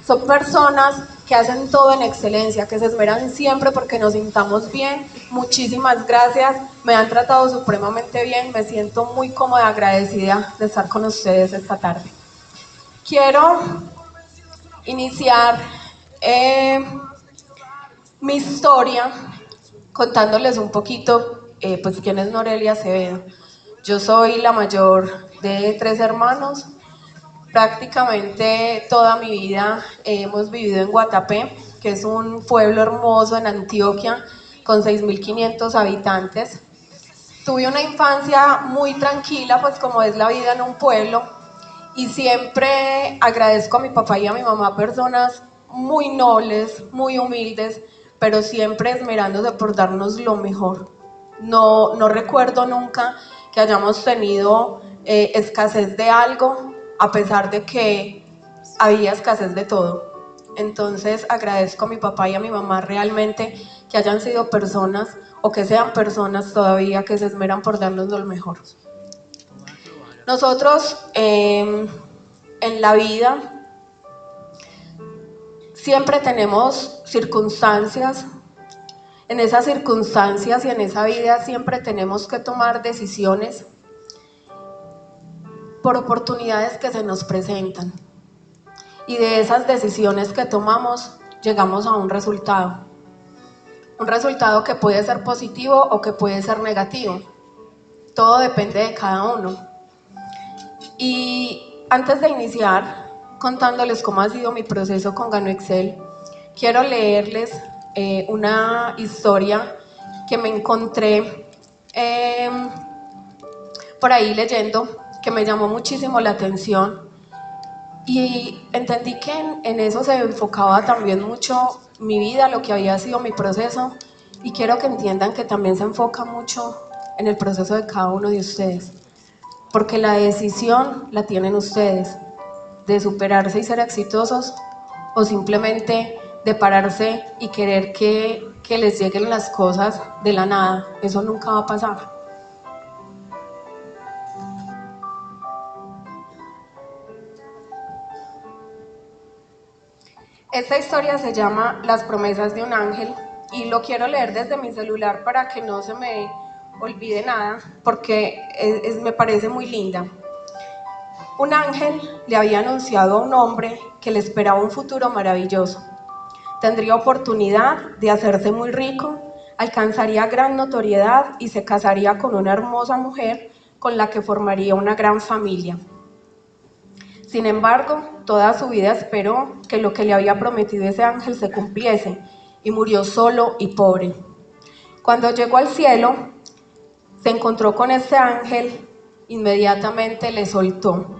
Son personas que hacen todo en excelencia, que se esmeran siempre porque nos sintamos bien. Muchísimas gracias, me han tratado supremamente bien, me siento muy cómoda, agradecida de estar con ustedes esta tarde. Quiero iniciar mi historia contándoles un poquito, pues quién es Norelia Acevedo. Yo soy la mayor de 3 hermanos. Prácticamente toda mi vida hemos vivido en Guatapé, que es un pueblo hermoso en Antioquia, con 6.500 habitantes. Tuve una infancia muy tranquila, pues como es la vida en un pueblo, y siempre agradezco a mi papá y a mi mamá, personas muy nobles, muy humildes, pero siempre esmerándose por darnos lo mejor. No recuerdo nunca que hayamos tenido escasez de algo, a pesar de que había escasez de todo. Entonces agradezco a mi papá y a mi mamá realmente que hayan sido personas o que sean personas todavía que se esmeran por darnos lo mejor. Nosotros en la vida siempre tenemos circunstancias. En esas circunstancias y en esa vida siempre tenemos que tomar decisiones por oportunidades que se nos presentan. Y de esas decisiones que tomamos llegamos a un resultado. Un resultado que puede ser positivo o que puede ser negativo. Todo depende de cada uno. Y antes de iniciar contándoles cómo ha sido mi proceso con Gano Excel, quiero leerles una historia que me encontré por ahí leyendo, que me llamó muchísimo la atención, y entendí que en eso se enfocaba también mucho mi vida, lo que había sido mi proceso, y quiero que entiendan que también se enfoca mucho en el proceso de cada uno de ustedes, porque la decisión la tienen ustedes, de superarse y ser exitosos, o simplemente de pararse y querer que les lleguen las cosas de la nada. Eso nunca va a pasar. Esta historia se llama Las promesas de un ángel, y lo quiero leer desde mi celular para que no se me olvide nada, porque me parece muy linda. Un ángel le había anunciado a un hombre que le esperaba un futuro maravilloso. Tendría oportunidad de hacerse muy rico, alcanzaría gran notoriedad y se casaría con una hermosa mujer con la que formaría una gran familia. Sin embargo, toda su vida esperó que lo que le había prometido ese ángel se cumpliese, y murió solo y pobre. Cuando llegó al cielo, se encontró con ese ángel, inmediatamente le soltó: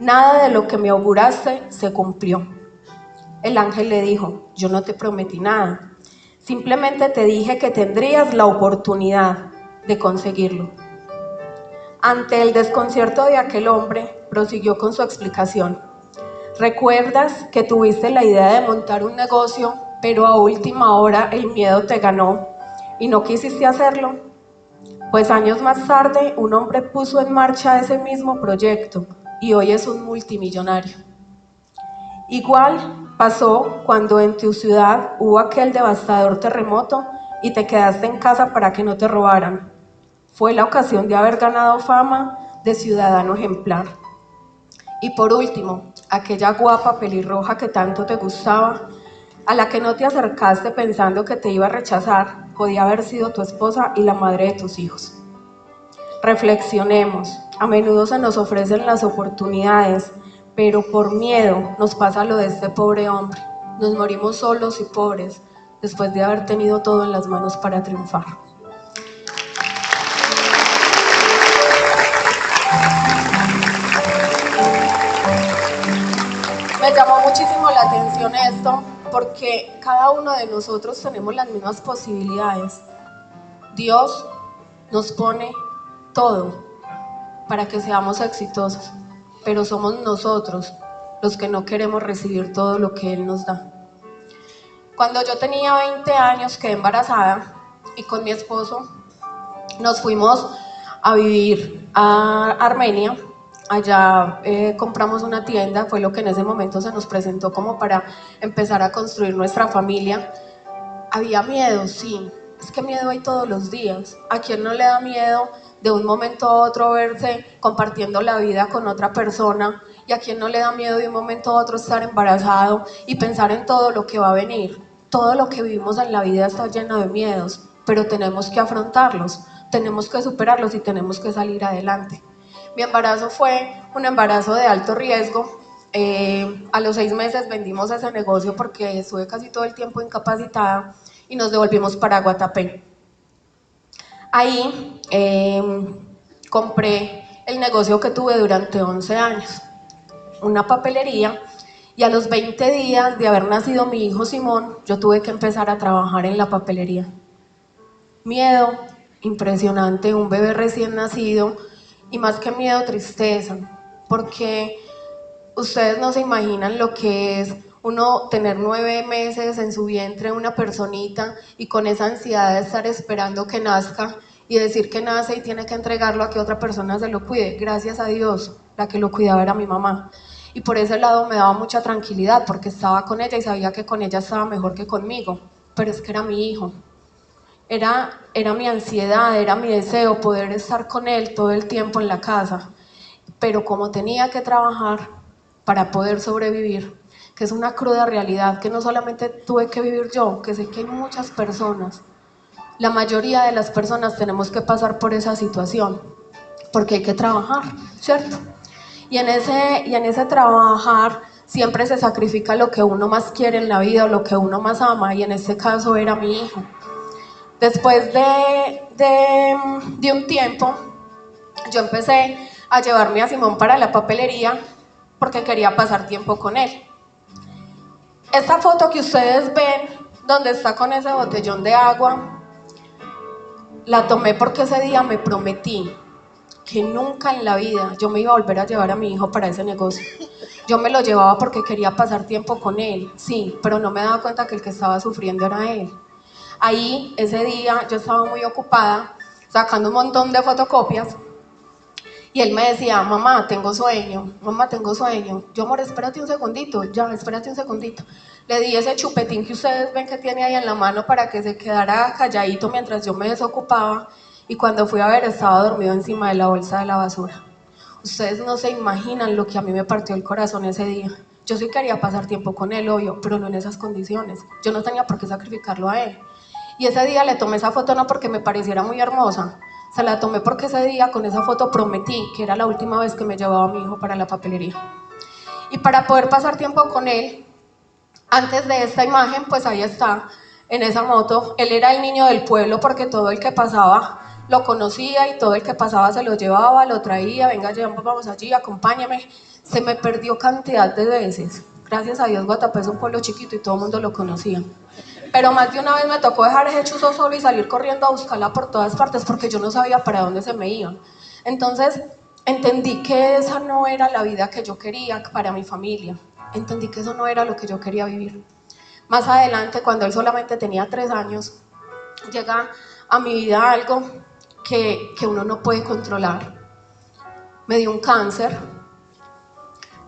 nada de lo que me auguraste se cumplió. El ángel le dijo: yo no te prometí nada, simplemente te dije que tendrías la oportunidad de conseguirlo. Ante el desconcierto de aquel hombre, prosiguió con su explicación: ¿recuerdas que tuviste la idea de montar un negocio, pero a última hora el miedo te ganó y no quisiste hacerlo? Pues años más tarde, un hombre puso en marcha ese mismo proyecto y hoy es un multimillonario. Igual pasó cuando en tu ciudad hubo aquel devastador terremoto y te quedaste en casa para que no te robaran. Fue la ocasión de haber ganado fama de ciudadano ejemplar. Y por último, aquella guapa pelirroja que tanto te gustaba, a la que no te acercaste pensando que te iba a rechazar, podía haber sido tu esposa y la madre de tus hijos. Reflexionemos. A menudo se nos ofrecen las oportunidades, pero por miedo nos pasa lo de este pobre hombre. Nos morimos solos y pobres después de haber tenido todo en las manos para triunfar. Me llamó muchísimo la atención esto, porque cada uno de nosotros tenemos las mismas posibilidades. Dios nos pone todo para que seamos exitosos, pero somos nosotros los que no queremos recibir todo lo que Él nos da. Cuando yo tenía 20 años quedé embarazada y con mi esposo nos fuimos a vivir a Armenia. Allá compramos una tienda, fue lo que en ese momento se nos presentó como para empezar a construir nuestra familia. ¿Había miedo? Sí. Es que miedo hay todos los días. ¿A quién no le da miedo de un momento a otro verse compartiendo la vida con otra persona? ¿Y a quién no le da miedo de un momento a otro estar embarazado y pensar en todo lo que va a venir? Todo lo que vivimos en la vida está lleno de miedos, pero tenemos que afrontarlos, tenemos que superarlos y tenemos que salir adelante. Mi embarazo fue un embarazo de alto riesgo. A los 6 meses vendimos ese negocio porque estuve casi todo el tiempo incapacitada y nos devolvimos para Guatapé. Ahí compré el negocio que tuve durante 11 años, una papelería, y a los 20 días de haber nacido mi hijo Simón, yo tuve que empezar a trabajar en la papelería. Miedo impresionante, un bebé recién nacido, y más que miedo, tristeza, porque ustedes no se imaginan lo que es uno tener 9 meses en su vientre una personita y con esa ansiedad de estar esperando que nazca y decir que nace y tiene que entregarlo a que otra persona se lo cuide. Gracias a Dios, la que lo cuidaba era mi mamá. Y por ese lado me daba mucha tranquilidad porque estaba con ella y sabía que con ella estaba mejor que conmigo, pero es que era mi hijo. Era mi ansiedad, era mi deseo poder estar con él todo el tiempo en la casa, pero como tenía que trabajar para poder sobrevivir, que es una cruda realidad que no solamente tuve que vivir yo, que sé que hay muchas personas, la mayoría de las personas tenemos que pasar por esa situación, porque hay que trabajar, ¿cierto? Y en ese trabajar siempre se sacrifica lo que uno más quiere en la vida o lo que uno más ama, y en este caso era mi hijo. Después de un tiempo, yo empecé a llevarme a Simón para la papelería porque quería pasar tiempo con él. Esta foto que ustedes ven, donde está con ese botellón de agua, la tomé porque ese día me prometí que nunca en la vida yo me iba a volver a llevar a mi hijo para ese negocio. Yo me lo llevaba porque quería pasar tiempo con él, sí, pero no me daba cuenta que el que estaba sufriendo era él. Ahí, ese día, yo estaba muy ocupada sacando un montón de fotocopias y él me decía, mamá, tengo sueño, mamá, tengo sueño. Yo, amor, espérate un segundito, ya, espérate un segundito. Le di ese chupetín que ustedes ven que tiene ahí en la mano para que se quedara calladito mientras yo me desocupaba, y cuando fui a ver estaba dormido encima de la bolsa de la basura. Ustedes no se imaginan lo que a mí me partió el corazón ese día. Yo sí quería pasar tiempo con él, obvio, pero no en esas condiciones. Yo no tenía por qué sacrificarlo a él. Y ese día le tomé esa foto no porque me pareciera muy hermosa, se la tomé porque ese día con esa foto prometí que era la última vez que me llevaba a mi hijo para la papelería. Y para poder pasar tiempo con él, antes de esta imagen, pues ahí está, en esa moto. Él era el niño del pueblo porque todo el que pasaba lo conocía y todo el que pasaba se lo llevaba, lo traía, venga, vamos allí, acompáñame. Se me perdió cantidad de veces. Gracias a Dios, Guatapé es un pueblo chiquito y todo el mundo lo conocía. Pero más de una vez me tocó dejar ese chuzo solo y salir corriendo a buscarla por todas partes porque yo no sabía para dónde se me iba. Entonces entendí que esa no era la vida que yo quería para mi familia. Entendí que eso no era lo que yo quería vivir. Más adelante, cuando él solamente tenía 3 años, llega a mi vida algo que uno no puede controlar. Me dio un cáncer.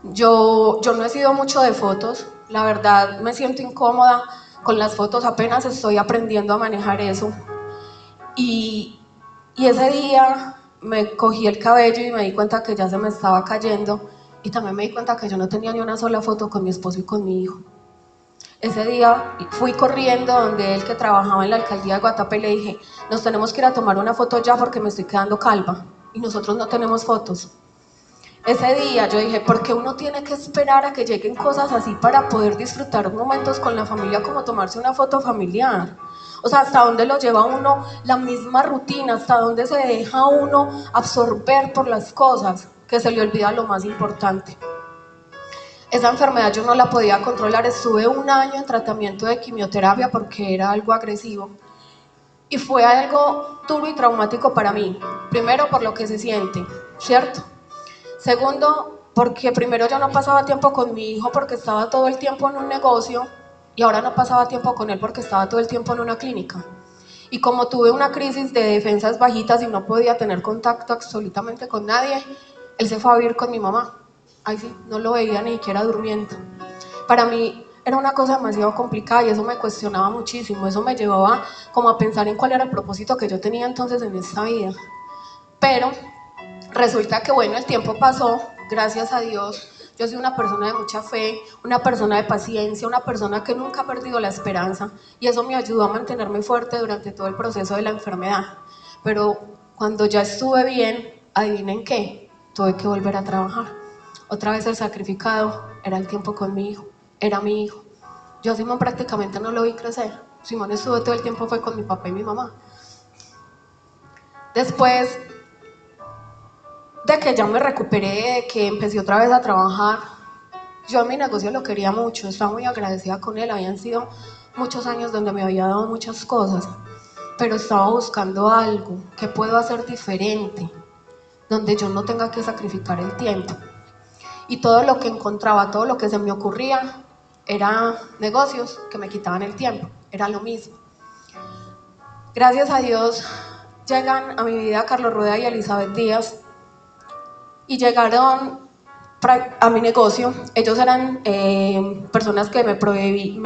Yo no he sido mucho de fotos, la verdad me siento incómoda con las fotos, apenas estoy aprendiendo a manejar eso. Y ese día me cogí el cabello y me di cuenta que ya se me estaba cayendo, y también me di cuenta que yo no tenía ni una sola foto con mi esposo y con mi hijo. Ese día fui corriendo donde él, que trabajaba en la alcaldía de Guatapé, y le dije, nos tenemos que ir a tomar una foto ya porque me estoy quedando calva y nosotros no tenemos fotos. Ese día yo dije, ¿por qué uno tiene que esperar a que lleguen cosas así para poder disfrutar momentos con la familia, como tomarse una foto familiar? O sea, ¿hasta dónde lo lleva uno la misma rutina? ¿Hasta dónde se deja uno absorber por las cosas que se le olvida lo más importante? Esa enfermedad yo no la podía controlar, estuve 1 año en tratamiento de quimioterapia porque era algo agresivo. Y fue algo duro y traumático para mí. Primero, por lo que se siente, ¿cierto? Segundo, porque primero yo no pasaba tiempo con mi hijo porque estaba todo el tiempo en un negocio, y ahora no pasaba tiempo con él porque estaba todo el tiempo en una clínica. Y como tuve una crisis de defensas bajitas y no podía tener contacto absolutamente con nadie, él se fue a vivir con mi mamá. Ay sí, no lo veía ni siquiera durmiendo. Para mí era una cosa demasiado complicada y eso me cuestionaba muchísimo. Eso me llevaba como a pensar en cuál era el propósito que yo tenía entonces en esta vida. Pero resulta que bueno, el tiempo pasó, gracias a Dios. Yo soy una persona de mucha fe, una persona de paciencia, una persona que nunca ha perdido la esperanza y eso me ayudó a mantenerme fuerte durante todo el proceso de la enfermedad. Pero cuando ya estuve bien, adivinen qué, tuve que volver a trabajar. Otra vez el sacrificado era el tiempo con mi hijo, era mi hijo. Yo a Simón prácticamente no lo vi crecer. Simón estuvo todo el tiempo fue con mi papá y mi mamá. Después de que ya me recuperé, de que empecé otra vez a trabajar, yo a mi negocio lo quería mucho, estaba muy agradecida con él, habían sido muchos años donde me había dado muchas cosas, pero estaba buscando algo que puedo hacer diferente, donde yo no tenga que sacrificar el tiempo. Y todo lo que encontraba, todo lo que se me ocurría, era negocios que me quitaban el tiempo, era lo mismo. Gracias a Dios llegan a mi vida Carlos Rueda y Elizabeth Díaz, y llegaron a mi negocio. Ellos eran personas que me proveían.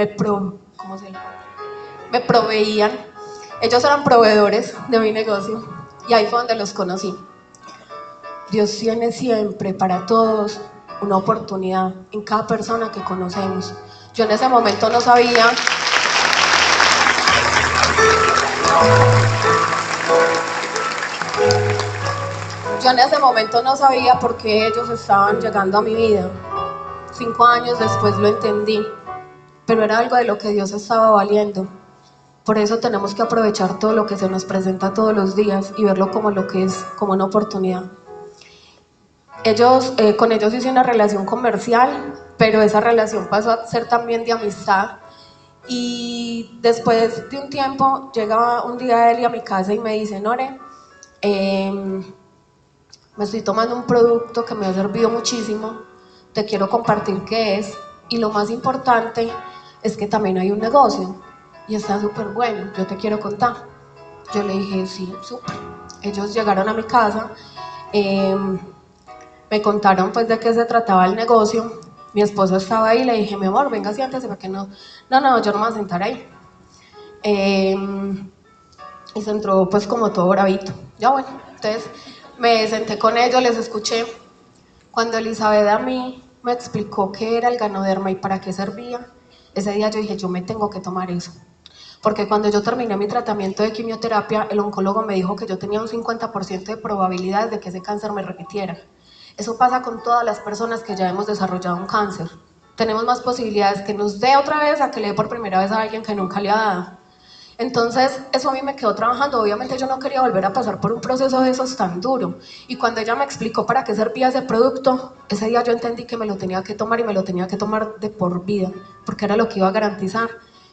Ellos eran proveedores de mi negocio y ahí fue donde los conocí. Dios tiene siempre para todos una oportunidad en cada persona que conocemos. Yo en ese momento no sabía por qué ellos estaban llegando a mi vida. 5 años después lo entendí, pero era algo de lo que Dios estaba valiendo. Por eso tenemos que aprovechar todo lo que se nos presenta todos los días y verlo como lo que es, como una oportunidad. Con ellos hice una relación comercial, pero esa relación pasó a ser también de amistad. Y después de un tiempo, llega un día él a mi casa y me dice: Nore, me estoy tomando un producto que me ha servido muchísimo, te quiero compartir qué es, y lo más importante es que también hay un negocio y está súper bueno, yo te quiero contar. Yo le dije: sí, súper. Ellos llegaron a mi casa, me contaron pues de qué se trataba el negocio. Mi esposo estaba ahí, le dije: mi amor, venga, siéntese, porque no, yo no me voy a sentar ahí. Y se entró pues como todo bravito. Ya bueno, entonces me senté con ellos, les escuché. Cuando Elizabeth a mí me explicó qué era el Ganoderma y para qué servía, ese día yo dije: yo me tengo que tomar eso. Porque cuando yo terminé mi tratamiento de quimioterapia, el oncólogo me dijo que yo tenía un 50% de probabilidades de que ese cáncer me repitiera. Eso pasa con todas las personas que ya hemos desarrollado un cáncer. Tenemos más posibilidades que nos dé otra vez a que le dé por primera vez a alguien que nunca le ha dado. Entonces, eso a mí me quedó trabajando. Obviamente yo no quería volver a pasar por un proceso de esos tan duro. Y cuando ella me explicó para qué servía ese producto, ese día yo entendí que me lo tenía que tomar y me lo tenía que tomar de por vida, porque era lo que iba a garantizar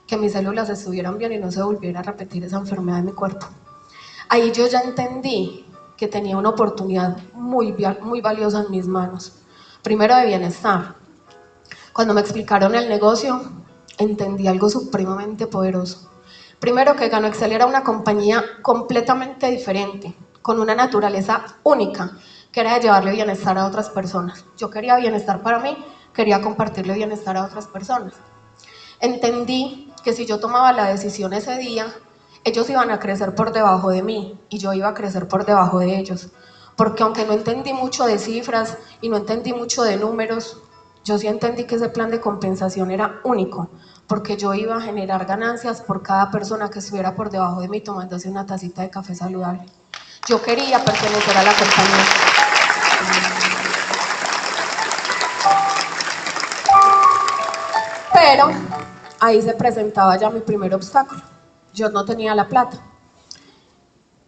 que mis células estuvieran bien y no se volviera a repetir esa enfermedad en mi cuerpo. Ahí yo ya entendí que tenía una oportunidad muy valiosa en mis manos. Primero, de bienestar. Cuando me explicaron el negocio, entendí algo supremamente poderoso. Primero, que GanoExcel era una compañía completamente diferente, con una naturaleza única, que era de llevarle bienestar a otras personas. Yo quería bienestar para mí, quería compartirle bienestar a otras personas. Entendí que si yo tomaba la decisión ese día, ellos iban a crecer por debajo de mí y yo iba a crecer por debajo de ellos. Porque aunque no entendí mucho de cifras y no entendí mucho de números, yo sí entendí que ese plan de compensación era único, porque yo iba a generar ganancias por cada persona que estuviera por debajo de mí tomándose una tacita de café saludable. Yo quería pertenecer a la compañía. Pero ahí se presentaba ya mi primer obstáculo. Yo no tenía la plata.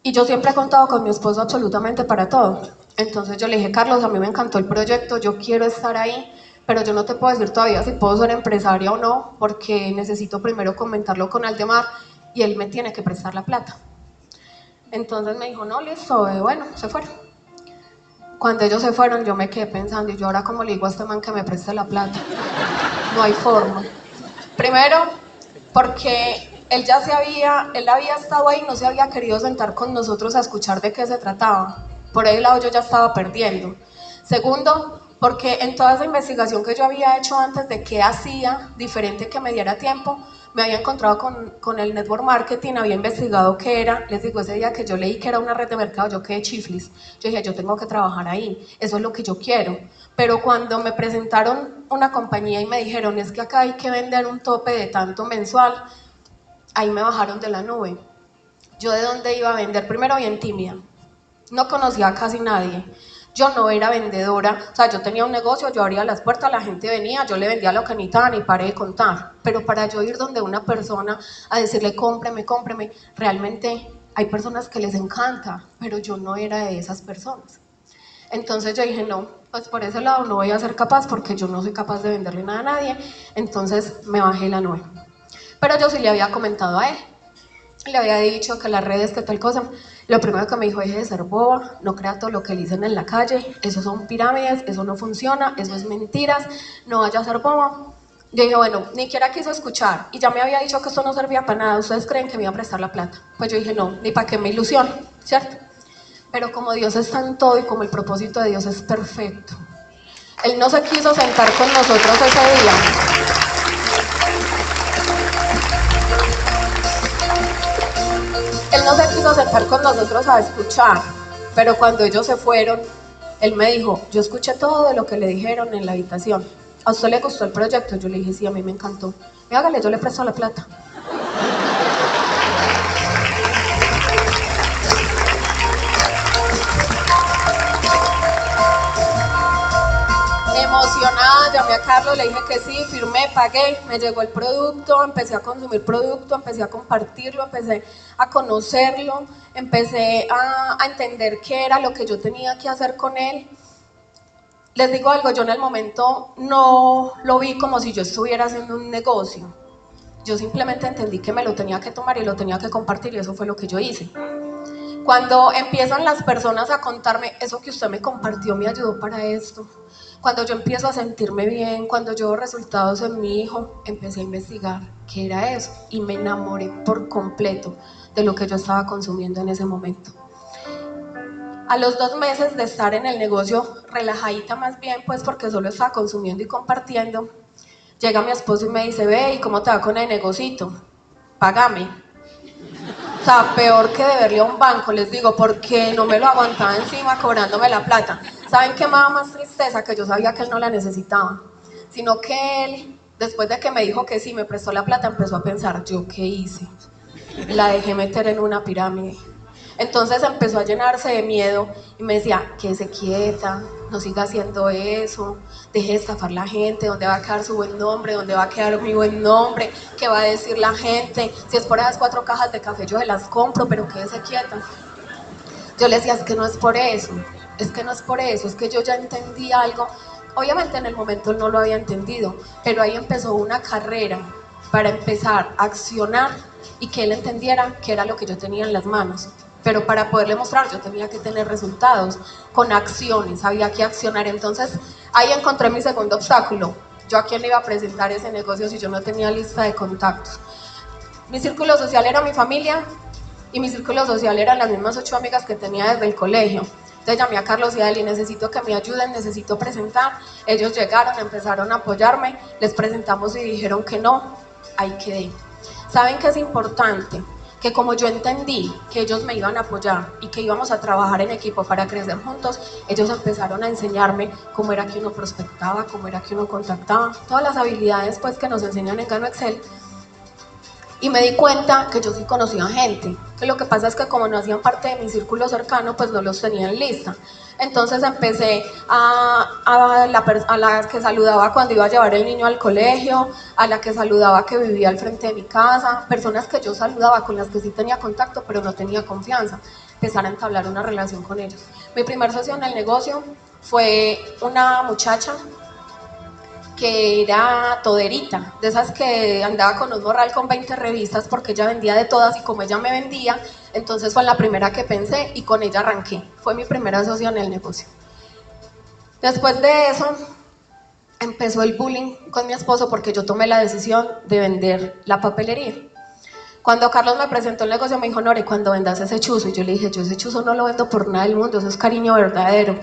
Y yo siempre he contado con mi esposo absolutamente para todo. Entonces yo le dije: Carlos, a mí me encantó el proyecto, yo quiero estar ahí, pero yo no te puedo decir todavía si puedo ser empresaria o no, porque necesito primero comentarlo con Aldemar y él me tiene que prestar la plata. Entonces me dijo: no, listo, bueno, se fueron. Cuando ellos se fueron, yo me quedé pensando: y yo ahora cómo le digo a este man que me preste la plata. No hay forma. Primero, porque él había estado ahí, no se había querido sentar con nosotros a escuchar de qué se trataba. Por ese lado yo ya estaba perdiendo. Segundo, porque en toda esa investigación que yo había hecho antes de qué hacía diferente que me diera tiempo, me había encontrado con el network marketing, había investigado qué era. Les digo, ese día que yo leí que era una red de mercado, yo quedé chiflis. Yo dije, yo tengo que trabajar ahí, eso es lo que yo quiero. Pero cuando me presentaron una compañía y me dijeron, es que acá hay que vender un tope de tanto mensual, ahí me bajaron de la nube. Yo de dónde iba a vender, primero bien tímida, no conocía a casi nadie. Yo no era vendedora, o sea, yo tenía un negocio, yo abría las puertas, la gente venía, yo le vendía lo que necesitaban y paré de contar. Pero para yo ir donde una persona a decirle cómpreme, cómpreme, realmente hay personas que les encanta, pero yo no era de esas personas. Entonces yo dije, no, pues por ese lado no voy a ser capaz porque yo no soy capaz de venderle nada a nadie. Entonces me bajé la nube. Pero yo sí le había comentado a él. Le había dicho que las redes, que tal cosa. Lo primero que me dijo, deje de ser boba, no crea todo lo que le dicen en la calle, eso son pirámides, eso no funciona, eso es mentiras, no vaya a ser boba. Yo dije, bueno, ni siquiera quiso escuchar, y ya me había dicho que esto no servía para nada, ¿ustedes creen que me iba a prestar la plata? Pues yo dije, no, ni para qué me ilusiono, ¿cierto? Pero como Dios está en todo y como el propósito de Dios es perfecto, Él no se quiso sentar con nosotros ese día. Él no se quiso sentar con nosotros a escuchar, pero cuando ellos se fueron, él me dijo, yo escuché todo lo que le dijeron en la habitación. ¿A usted le gustó el proyecto? Yo le dije, sí, a mí me encantó. Y hágale, yo le presto la plata. Emocionada, llamé a Carlos, le dije que sí, firmé, pagué, me llegó el producto, empecé a consumir producto, empecé a compartirlo, empecé a conocerlo, empecé a entender qué era lo que yo tenía que hacer con él. Les digo algo, yo en el momento no lo vi como si yo estuviera haciendo un negocio. Yo simplemente entendí que me lo tenía que tomar y lo tenía que compartir y eso fue lo que yo hice. Cuando empiezan las personas a contarme, eso que usted me compartió me ayudó para esto. Cuando yo empiezo a sentirme bien, cuando yo veo resultados en mi hijo, empecé a investigar qué era eso y me enamoré por completo de lo que yo estaba consumiendo en ese momento. A los 2 meses de estar en el negocio, relajadita más bien, pues porque solo estaba consumiendo y compartiendo, llega mi esposo y me dice, ve, ¿y cómo te va con el negocito? Págame. O sea, peor que deberle a un banco, les digo, porque no me lo aguantaba encima cobrándome la plata. ¿Saben qué me daba más tristeza? Que yo sabía que él no la necesitaba, sino que él, después de que me dijo que sí, me prestó la plata, empezó a pensar, ¿yo qué hice? La dejé meter en una pirámide. Entonces empezó a llenarse de miedo y me decía, quédese quieta, no siga haciendo eso, deje de estafar a la gente, ¿dónde va a quedar su buen nombre? ¿Dónde va a quedar mi buen nombre? ¿Qué va a decir la gente? Si es por esas 4 cajas de café yo se las compro, pero quédese quieta. Yo le decía, es que no es por eso, es que no es por eso, es que yo ya entendí algo. Obviamente en el momento no lo había entendido, pero ahí empezó una carrera para empezar a accionar y que él entendiera que era lo que yo tenía en las manos. Pero para poderle mostrar yo tenía que tener resultados con acciones, había que accionar. Entonces ahí encontré mi segundo obstáculo. Yo a quién le iba a presentar ese negocio si yo no tenía lista de contactos. Mi círculo social era mi familia y mi círculo social eran las mismas 8 amigas que tenía desde el colegio. Entonces llamé a Carlos y a Eli, necesito que me ayuden, necesito presentar. Ellos llegaron, empezaron a apoyarme, les presentamos y dijeron que no, ahí quedé. ¿Saben qué es importante? Que como yo entendí que ellos me iban a apoyar y que íbamos a trabajar en equipo para crecer juntos, ellos empezaron a enseñarme cómo era que uno prospectaba, cómo era que uno contactaba, todas las habilidades pues que nos enseñan en Gano Excel. Y me di cuenta que yo sí conocía gente, que lo que pasa es que como no hacían parte de mi círculo cercano, pues no los tenía en lista. Entonces empecé a la que saludaba cuando iba a llevar el niño al colegio, a la que saludaba que vivía al frente de mi casa, personas que yo saludaba con las que sí tenía contacto, pero no tenía confianza, empezar a entablar una relación con ellos. Mi primer socio en el negocio fue una muchacha que era toderita, de esas que andaba con un morral con 20 revistas porque ella vendía de todas y como ella me vendía, entonces fue la primera que pensé y con ella arranqué. Fue mi primera socia en el negocio. Después de eso empezó el bullying con mi esposo porque yo tomé la decisión de vender la papelería. Cuando Carlos me presentó el negocio me dijo, Nore, cuando vendas ese chuzo, y yo le dije, yo ese chuzo no lo vendo por nada del mundo, eso es cariño verdadero.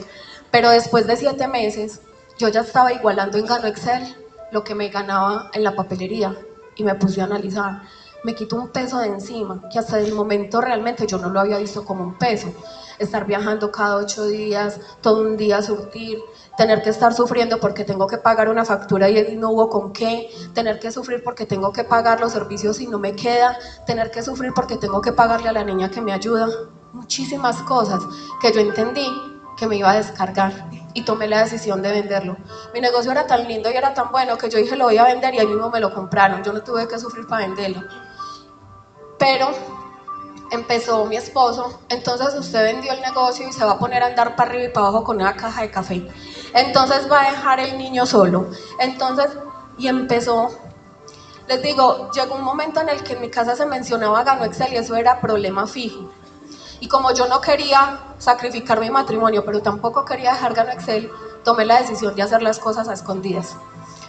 Pero después de 7 meses, yo ya estaba igualando en Gano Excel lo que me ganaba en la papelería y me puse a analizar. Me quito un peso de encima, que hasta el momento realmente yo no lo había visto como un peso. Estar viajando cada 8 días, todo un día a surtir, tener que estar sufriendo porque tengo que pagar una factura y no hubo con qué, tener que sufrir porque tengo que pagar los servicios y no me queda, tener que sufrir porque tengo que pagarle a la niña que me ayuda. Muchísimas cosas que yo entendí que me iba a descargar y tomé la decisión de venderlo. Mi negocio era tan lindo y era tan bueno que yo dije lo voy a vender y ahí mismo me lo compraron. Yo no tuve que sufrir para venderlo. Pero empezó mi esposo, entonces usted vendió el negocio y se va a poner a andar para arriba y para abajo con una caja de café. Entonces va a dejar el niño solo. Entonces, y empezó. Les digo, llegó un momento en el que en mi casa se mencionaba Gano Excel y eso era problema fijo. Y como yo no quería sacrificar mi matrimonio, pero tampoco quería dejar Gano Excel, tomé la decisión de hacer las cosas a escondidas.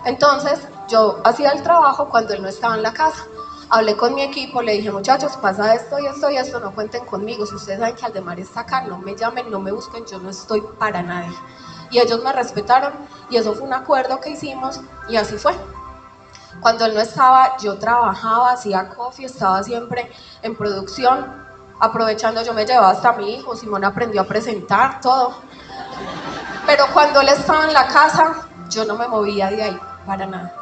Entonces, yo hacía el trabajo cuando él no estaba en la casa. Hablé con mi equipo, le dije, muchachos, pasa esto y esto y esto, no cuenten conmigo. Si ustedes saben que Aldemar está acá, no me llamen, no me busquen, yo no estoy para nadie. Y ellos me respetaron y eso fue un acuerdo que hicimos y así fue. Cuando él no estaba, yo trabajaba, hacía coffee, estaba siempre en producción, aprovechando, yo me llevaba hasta mi hijo, Simón aprendió a presentar todo. Pero cuando él estaba en la casa, yo no me movía de ahí, para nada.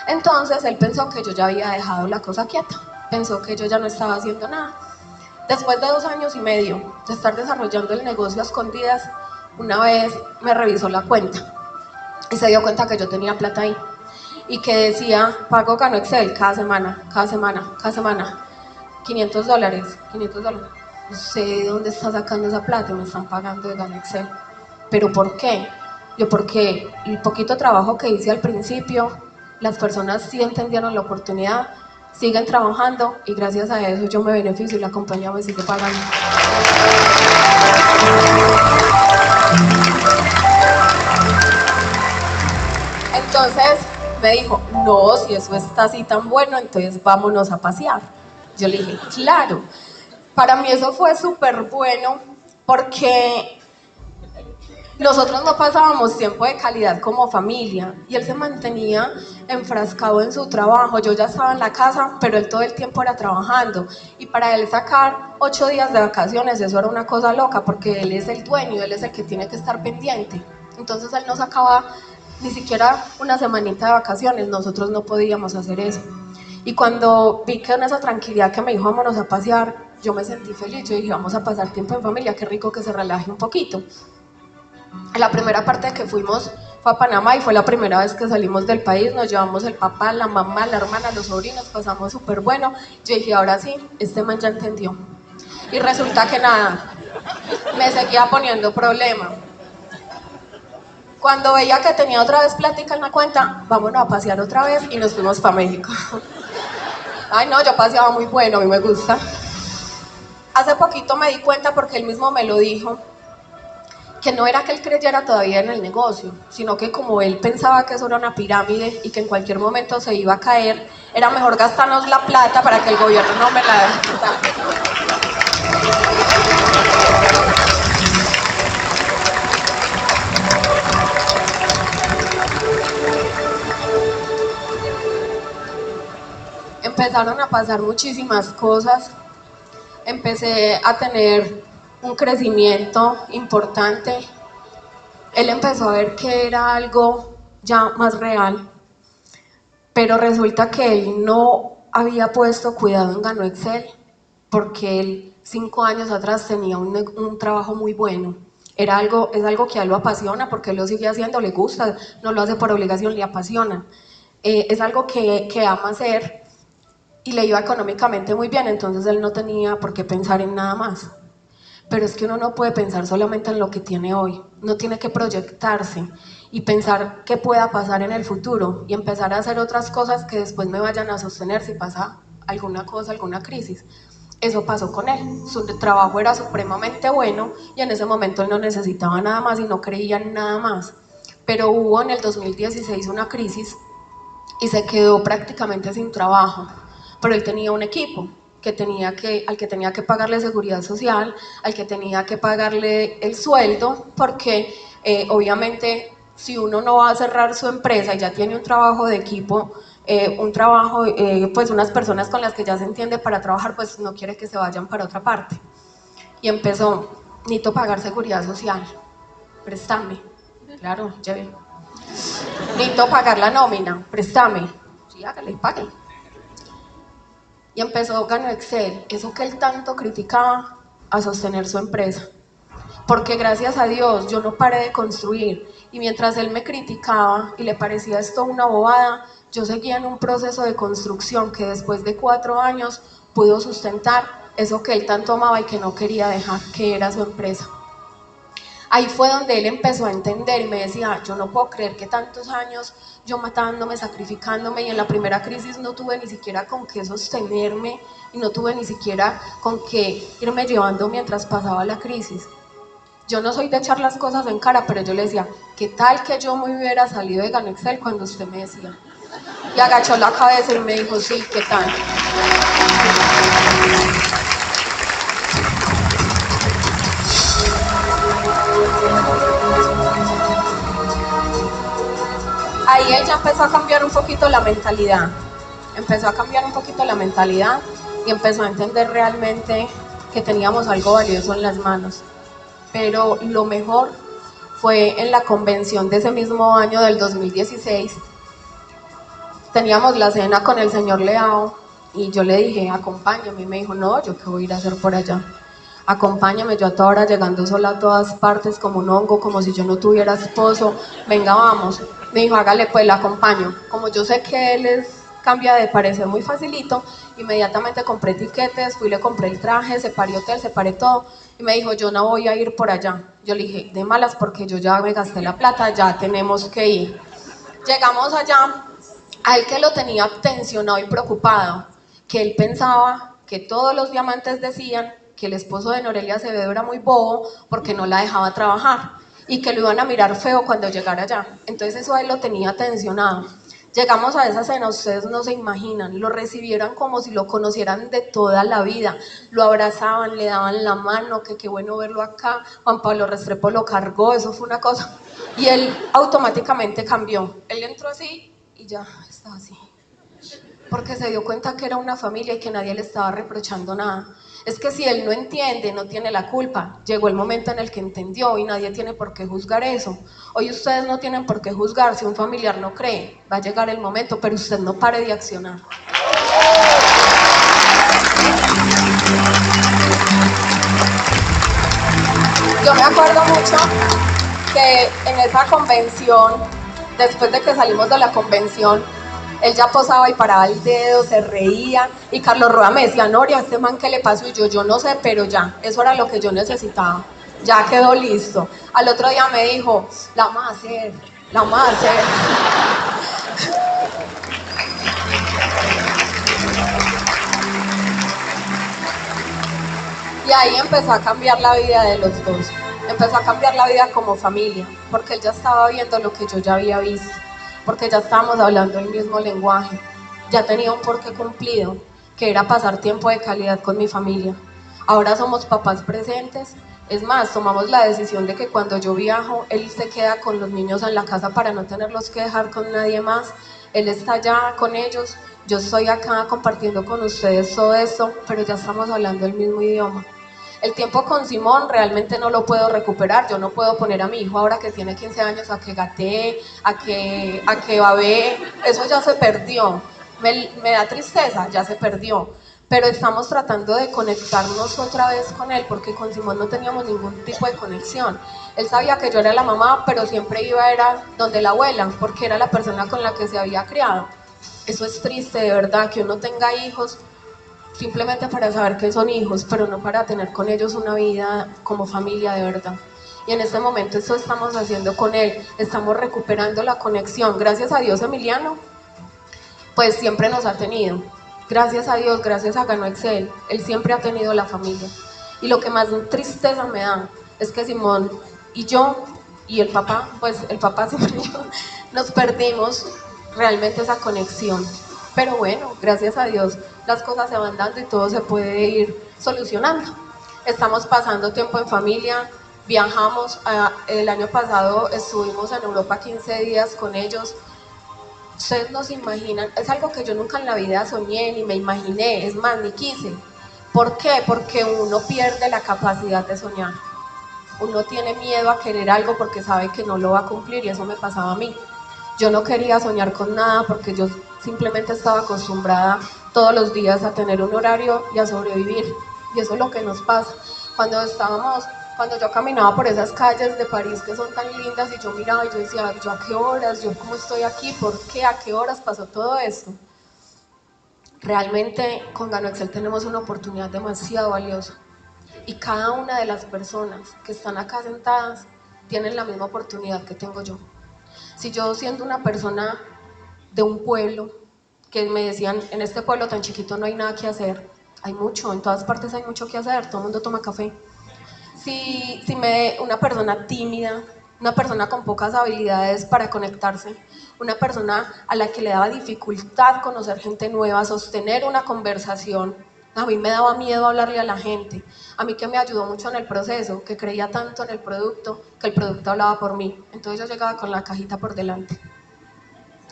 Entonces él pensó que yo ya había dejado la cosa quieta, pensó que yo ya no estaba haciendo nada. Después de 2 años y medio de estar desarrollando el negocio a escondidas, una vez me revisó la cuenta y se dio cuenta que yo tenía plata ahí y que decía, pago Gano Excel cada semana, $500, $500. No sé de dónde está sacando esa plata, me están pagando de Gano Excel. ¿Pero por qué? Yo porque el poquito trabajo que hice al principio, las personas sí entendieron la oportunidad, siguen trabajando y gracias a eso yo me beneficio y la compañía me sigue pagando. Entonces me dijo, no, si eso está así tan bueno, entonces vámonos a pasear. Yo le dije, claro. Para mí eso fue súper bueno porque nosotros no pasábamos tiempo de calidad como familia y él se mantenía enfrascado en su trabajo. Yo ya estaba en la casa, pero él todo el tiempo era trabajando y para él sacar 8 días de vacaciones, eso era una cosa loca porque él es el dueño, él es el que tiene que estar pendiente. Entonces él no sacaba ni siquiera una semanita de vacaciones, nosotros no podíamos hacer eso. Y cuando vi que en esa tranquilidad que me dijo vámonos a pasear, yo me sentí feliz, yo dije vamos a pasar tiempo en familia, qué rico que se relaje un poquito. La primera parte que fuimos fue a Panamá y fue la primera vez que salimos del país, nos llevamos el papá, la mamá, la hermana, los sobrinos, pasamos súper bueno. Yo dije, ahora sí, este man ya entendió. Y resulta que nada, me seguía poniendo problema. Cuando veía que tenía otra vez plática en la cuenta, vámonos a pasear otra vez y nos fuimos para México. Ay no, yo paseaba muy bueno, a mí me gusta. Hace poquito me di cuenta porque él mismo me lo dijo, que no era que él creyera todavía en el negocio, sino que como él pensaba que eso era una pirámide y que en cualquier momento se iba a caer, era mejor gastarnos la plata para que el gobierno no me la dejara. Empezaron a pasar muchísimas cosas, empecé a tener un crecimiento importante, él empezó a ver que era algo ya más real, pero resulta que él no había puesto cuidado en Gano Excel porque él 5 años atrás tenía un trabajo muy bueno. Es algo que a él lo apasiona porque él lo sigue haciendo, le gusta, no lo hace por obligación, le apasiona. Es algo que ama hacer y le iba económicamente muy bien, entonces él no tenía por qué pensar en nada más. Pero es que uno no puede pensar solamente en lo que tiene hoy, uno tiene que proyectarse y pensar qué pueda pasar en el futuro y empezar a hacer otras cosas que después me vayan a sostener si pasa alguna cosa, alguna crisis. Eso pasó con él, su trabajo era supremamente bueno y en ese momento él no necesitaba nada más y no creía en nada más. Pero hubo en el 2016 una crisis y se quedó prácticamente sin trabajo, pero él tenía un equipo al que tenía que pagarle seguridad social, al que tenía que pagarle el sueldo, porque obviamente si uno no va a cerrar su empresa y ya tiene un trabajo de equipo, pues unas personas con las que ya se entiende para trabajar, pues no quiere que se vayan para otra parte. Y empezó, necesito pagar seguridad social, préstame, claro, lleve. Necesito pagar la nómina, préstame, sí, hágale, págale. Y empezó Gano Excel, eso que él tanto criticaba, a sostener su empresa. Porque gracias a Dios yo no paré de construir, y mientras él me criticaba y le parecía esto una bobada, yo seguía en un proceso de construcción que después de 4 años pudo sustentar eso que él tanto amaba y que no quería dejar, que era su empresa. Ahí fue donde él empezó a entender y me decía, yo no puedo creer que tantos años yo matándome, sacrificándome, y en la primera crisis no tuve ni siquiera con qué sostenerme y no tuve ni siquiera con qué irme llevando mientras pasaba la crisis. Yo no soy de echar las cosas en cara, pero yo le decía, ¿qué tal que yo me hubiera salido de Gano Excel cuando usted me decía? Y agachó la cabeza y me dijo, sí, ¿qué tal? Ahí ella empezó a cambiar un poquito la mentalidad. Empezó a cambiar un poquito la mentalidad y empezó a entender realmente que teníamos algo valioso en las manos. Pero lo mejor fue en la convención de ese mismo año del 2016. Teníamos la cena con el señor Leao y yo le dije, acompáñame, y me dijo, no, yo qué voy a ir a hacer por allá. Acompáñame, yo a toda hora llegando sola a todas partes como un hongo, como si yo no tuviera esposo, venga, vamos. Me dijo, hágale, pues la acompaño. Como yo sé que él cambia de parecer muy facilito, inmediatamente compré tiquetes, fui, le compré el traje, separé hotel, separé todo, y me dijo, yo no voy a ir por allá. Yo le dije, de malas, porque yo ya me gasté la plata, ya tenemos que ir. Llegamos allá, a él que lo tenía tensionado y preocupado, que él pensaba que todos los diamantes decían que el esposo de Norelia Acevedo era muy bobo porque no la dejaba trabajar y que lo iban a mirar feo cuando llegara allá. Entonces eso a él lo tenía tensionado. Llegamos a esa cena, ustedes no se imaginan, lo recibieron como si lo conocieran de toda la vida, lo abrazaban, le daban la mano, que qué bueno verlo acá, Juan Pablo Restrepo lo cargó, eso fue una cosa. Y él automáticamente cambió, él entró así y ya estaba así, porque se dio cuenta que era una familia y que nadie le estaba reprochando nada. Es que si él no entiende, no tiene la culpa. Llegó el momento en el que entendió y nadie tiene por qué juzgar eso. Hoy ustedes no tienen por qué juzgar si un familiar no cree. Va a llegar el momento, pero usted no pare de accionar. Yo me acuerdo mucho que en esa convención, después de que salimos de la convención, él ya posaba y paraba el dedo, se reía, y Carlos Rueda me decía, Noria, ¿este man qué le pasó? Y yo no sé, pero ya, eso era lo que yo necesitaba, ya quedó listo. Al otro día me dijo, la vamos a hacer, la vamos a hacer. Y ahí empezó a cambiar la vida de los dos, empezó a cambiar la vida como familia, porque él ya estaba viendo lo que yo ya había visto, porque ya estábamos hablando el mismo lenguaje, ya tenía un porqué cumplido, que era pasar tiempo de calidad con mi familia. Ahora somos papás presentes, es más, tomamos la decisión de que cuando yo viajo, él se queda con los niños en la casa para no tenerlos que dejar con nadie más, él está allá con ellos, yo estoy acá compartiendo con ustedes todo esto, pero ya estamos hablando el mismo idioma. El tiempo con Simón realmente no lo puedo recuperar, yo no puedo poner a mi hijo ahora que tiene 15 años a que gatee, a que babee, eso ya se perdió, me da tristeza, ya se perdió, pero estamos tratando de conectarnos otra vez con él, porque con Simón no teníamos ningún tipo de conexión. Él sabía que yo era la mamá, pero siempre era donde la abuela, porque era la persona con la que se había criado. Eso es triste, de verdad, que uno tenga hijos simplemente para saber que son hijos, pero no para tener con ellos una vida como familia de verdad. Y en este momento eso estamos haciendo con él, estamos recuperando la conexión. Gracias a Dios, Emiliano, pues siempre nos ha tenido. Gracias a Dios, gracias a Gano Excel, él siempre ha tenido la familia. Y lo que más tristeza me da es que Simón y yo y el papá, pues el papá siempre yo, nos perdimos realmente esa conexión. Pero bueno, gracias a Dios las cosas se van dando y todo se puede ir solucionando. Estamos pasando tiempo en familia, viajamos, el año pasado estuvimos en Europa 15 días con ellos. Ustedes no se imaginan, es algo que yo nunca en la vida soñé ni me imaginé, es más, ni quise. ¿Por qué? Porque uno pierde la capacidad de soñar. Uno tiene miedo a querer algo porque sabe que no lo va a cumplir y eso me pasaba a mí. Yo no quería soñar con nada porque yo simplemente estaba acostumbrada todos los días a tener un horario y a sobrevivir. Y eso es lo que nos pasa. Cuando yo caminaba por esas calles de París que son tan lindas y yo miraba y yo decía, ¿yo a qué horas? ¿Yo cómo estoy aquí? ¿Por qué? ¿A qué horas pasó todo esto? Realmente con Gano Excel tenemos una oportunidad demasiado valiosa. Y cada una de las personas que están acá sentadas tienen la misma oportunidad que tengo yo. Si yo siendo una persona de un pueblo, que me decían, en este pueblo tan chiquito no hay nada que hacer, hay mucho, en todas partes hay mucho que hacer, todo el mundo toma café. Una persona tímida, una persona con pocas habilidades para conectarse, una persona a la que le daba dificultad conocer gente nueva, sostener una conversación, a mí me daba miedo hablarle a la gente, a mí que me ayudó mucho en el proceso, que creía tanto en el producto, que el producto hablaba por mí, entonces yo llegaba con la cajita por delante.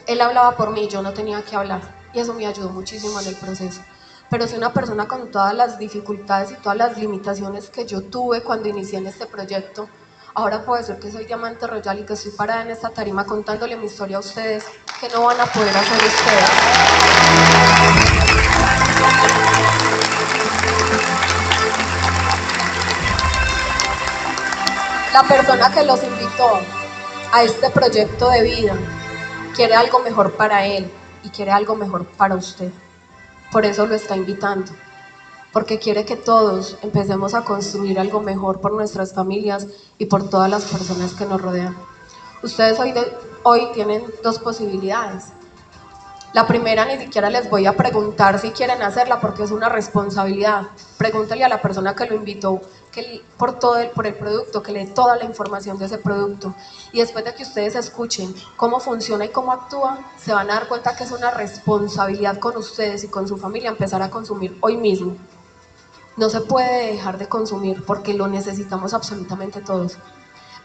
Él hablaba por mí, yo no tenía que hablar, y eso me ayudó muchísimo en el proceso. Pero si una persona con todas las dificultades y todas las limitaciones que yo tuve cuando inicié en este proyecto, ahora puedo decir que soy Diamante Royal y que estoy parada en esta tarima contándole mi historia a ustedes, que no van a poder hacer ustedes. La persona que los invitó a este proyecto de vida quiere algo mejor para él y quiere algo mejor para usted. Por eso lo está invitando, porque quiere que todos empecemos a construir algo mejor por nuestras familias y por todas las personas que nos rodean. Ustedes hoy tienen dos posibilidades. La primera, ni siquiera les voy a preguntar si quieren hacerla porque es una responsabilidad. Pregúntale a la persona que lo invitó por el producto, que le dé toda la información de ese producto. Y después de que ustedes escuchen cómo funciona y cómo actúa, se van a dar cuenta que es una responsabilidad con ustedes y con su familia empezar a consumir hoy mismo. No se puede dejar de consumir porque lo necesitamos absolutamente todos.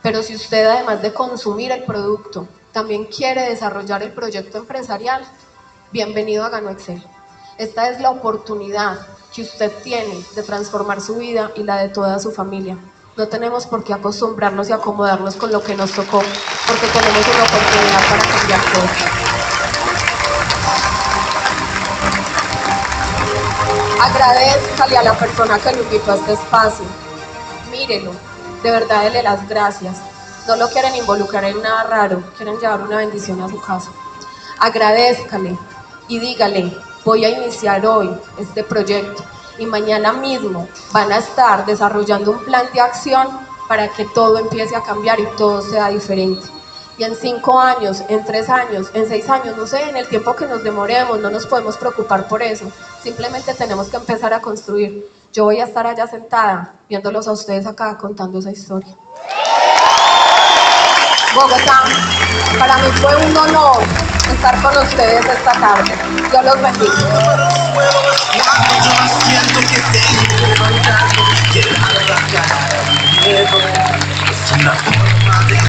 Pero si usted, además de consumir el producto, también quiere desarrollar el proyecto empresarial, bienvenido a Gano Excel. Esta es la oportunidad que usted tiene de transformar su vida y la de toda su familia. No tenemos por qué acostumbrarnos y acomodarnos con lo que nos tocó, porque tenemos una oportunidad para cambiar cosas. Agradézcale a la persona que lo invitó a este espacio. Mírelo, de verdad dele las gracias. No lo quieren involucrar en nada raro, quieren llevar una bendición a su casa. Agradézcale y dígale, voy a iniciar hoy este proyecto y mañana mismo van a estar desarrollando un plan de acción para que todo empiece a cambiar y todo sea diferente. Y en 5 años, en 3 años, en 6 años, no sé, en el tiempo que nos demoremos, no nos podemos preocupar por eso. Simplemente tenemos que empezar a construir. Yo voy a estar allá sentada, viéndolos a ustedes acá contando esa historia. Bogotá, para mí fue un honor estar con ustedes esta tarde. Dios los bendiga.